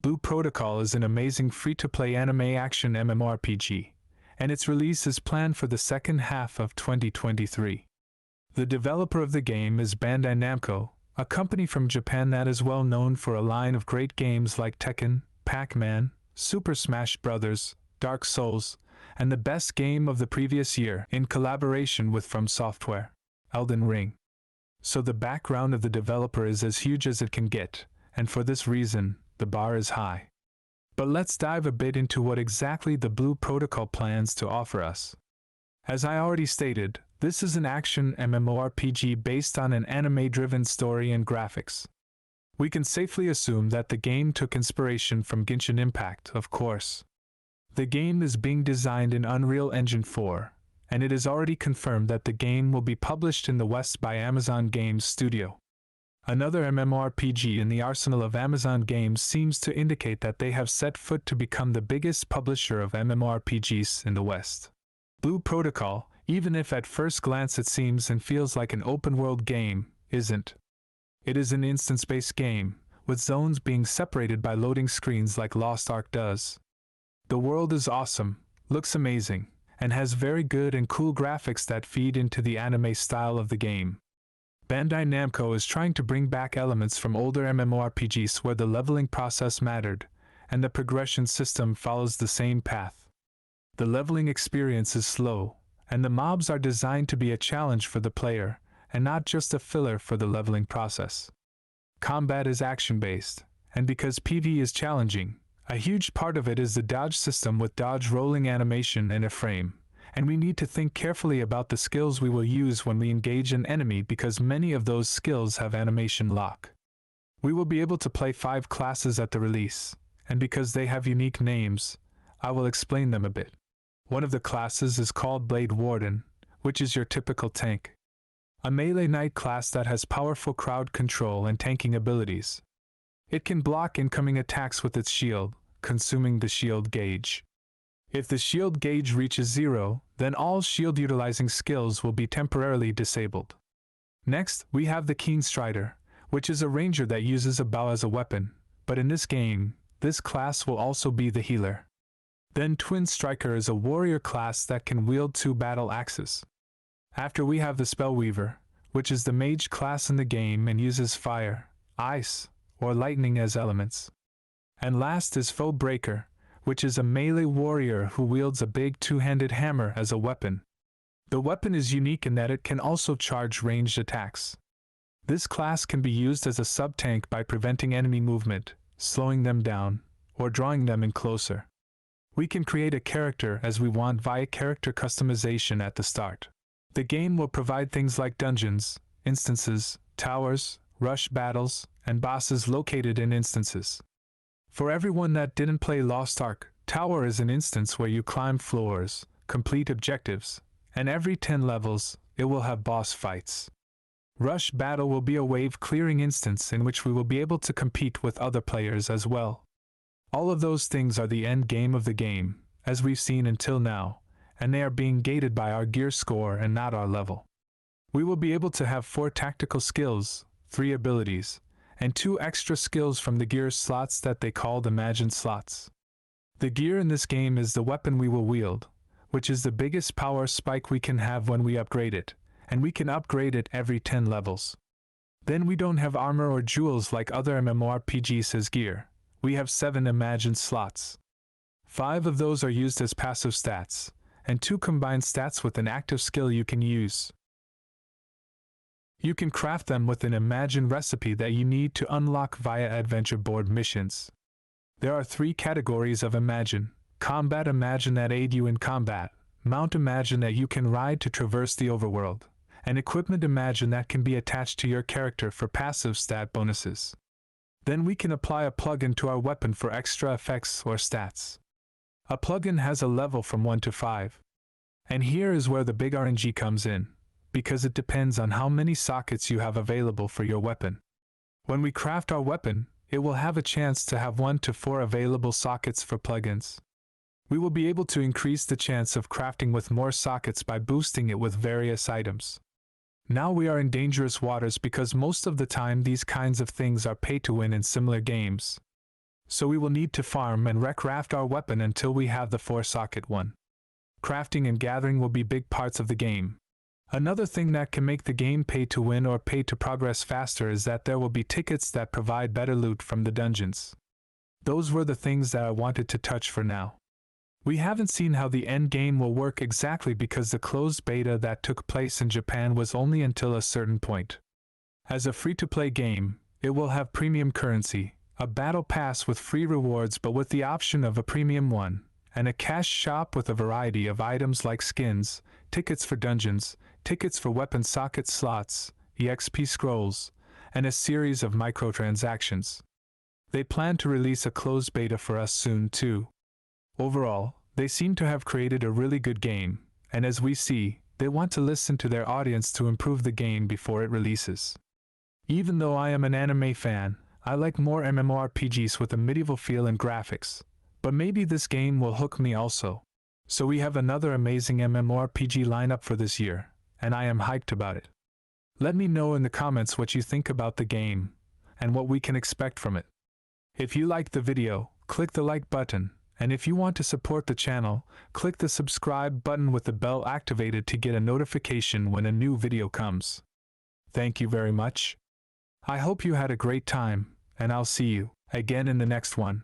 Blue Protocol is an amazing free-to-play anime action MMORPG, and its release is planned for the second half of 2023. The developer of the game is Bandai Namco, a company from Japan that is well known for a line of great games like Tekken, Pac-Man, Super Smash Bros., Dark Souls, and the best game of the previous year in collaboration with From Software, Elden Ring. So the background of the developer is as huge as it can get, and for this reason, the bar is high. But let's dive a bit into what exactly the Blue Protocol plans to offer us. As I already stated, this is an action MMORPG based on an anime-driven story and graphics. We can safely assume that the game took inspiration from Genshin Impact, of course. The game is being designed in Unreal Engine 4, and it is already confirmed that the game will be published in the West by Amazon Games Studio. Another MMORPG in the arsenal of Amazon Games seems to indicate that they have set foot to become the biggest publisher of MMORPGs in the West. Blue Protocol, even if at first glance it seems and feels like an open-world game, isn't. It is an instance-based game, with zones being separated by loading screens like Lost Ark does. The world is awesome, looks amazing, and has very good and cool graphics that feed into the anime style of the game. Bandai Namco is trying to bring back elements from older MMORPGs where the leveling process mattered, and the progression system follows the same path. The leveling experience is slow, and the mobs are designed to be a challenge for the player, and not just a filler for the leveling process. Combat is action-based, and because PvE is challenging, a huge part of it is the dodge system with dodge rolling animation and a frame, and we need to think carefully about the skills we will use when we engage an enemy because many of those skills have animation lock. We will be able to play 5 classes at the release, and because they have unique names, I will explain them a bit. One of the classes is called Blade Warden, which is your typical tank. A melee knight class that has powerful crowd control and tanking abilities. It can block incoming attacks with its shield, consuming the shield gauge. If the shield gauge reaches 0, then all shield-utilizing skills will be temporarily disabled. Next, we have the Keen Strider, which is a ranger that uses a bow as a weapon, but in this game, this class will also be the healer. Then Twin Striker is a warrior class that can wield 2 battle axes. After we have the Spellweaver, which is the mage class in the game and uses fire, ice, or lightning as elements. And last is Foe Breaker, which is a melee warrior who wields a big 2-handed hammer as a weapon. The weapon is unique in that it can also charge ranged attacks. This class can be used as a sub-tank by preventing enemy movement, slowing them down, or drawing them in closer. We can create a character as we want via character customization at the start. The game will provide things like dungeons, instances, towers, rush battles, and bosses located in instances. For everyone that didn't play Lost Ark, Tower is an instance where you climb floors, complete objectives, and every 10 levels, it will have boss fights. Rush Battle will be a wave-clearing instance in which we will be able to compete with other players as well. All of those things are the end game of the game, as we've seen until now, and they are being gated by our gear score and not our level. We will be able to have 4 tactical skills, 3 abilities, and 2 extra skills from the gear slots that they called imagined slots. The gear in this game is the weapon we will wield, which is the biggest power spike we can have when we upgrade it, and we can upgrade it every 10 levels. Then we don't have armor or jewels like other MMORPGs as gear. We have 7 imagined slots. 5 of those are used as passive stats, and 2 combined stats with an active skill you can use. You can craft them with an imagined recipe that you need to unlock via adventure board missions. There are 3 categories of Imagine: Combat Imagine that aid you in combat, Mount Imagine that you can ride to traverse the overworld, and Equipment Imagine that can be attached to your character for passive stat bonuses. Then we can apply a plugin to our weapon for extra effects or stats. A plugin has a level from 1 to 5. And here is where the big RNG comes in, because it depends on how many sockets you have available for your weapon. When we craft our weapon, it will have a chance to have 1 to 4 available sockets for plugins. We will be able to increase the chance of crafting with more sockets by boosting it with various items. Now we are in dangerous waters because most of the time these kinds of things are pay to win in similar games. So we will need to farm and recraft our weapon until we have the 4-socket one. Crafting and gathering will be big parts of the game. Another thing that can make the game pay to win or pay to progress faster is that there will be tickets that provide better loot from the dungeons. Those were the things that I wanted to touch for now. We haven't seen how the end game will work exactly because the closed beta that took place in Japan was only until a certain point. As a free-to-play game, it will have premium currency, a battle pass with free rewards but with the option of a premium one, and a cash shop with a variety of items like skins, tickets for dungeons, tickets for weapon socket slots, EXP scrolls, and a series of microtransactions. They plan to release a closed beta for us soon too. Overall, they seem to have created a really good game, and as we see, they want to listen to their audience to improve the game before it releases. Even though I am an anime fan, I like more MMORPGs with a medieval feel and graphics, but maybe this game will hook me also. So we have another amazing MMORPG lineup for this year, and I am hyped about it. Let me know in the comments what you think about the game, and what we can expect from it. If you liked the video, click the like button, and if you want to support the channel, click the subscribe button with the bell activated to get a notification when a new video comes. Thank you very much. I hope you had a great time, and I'll see you again in the next one.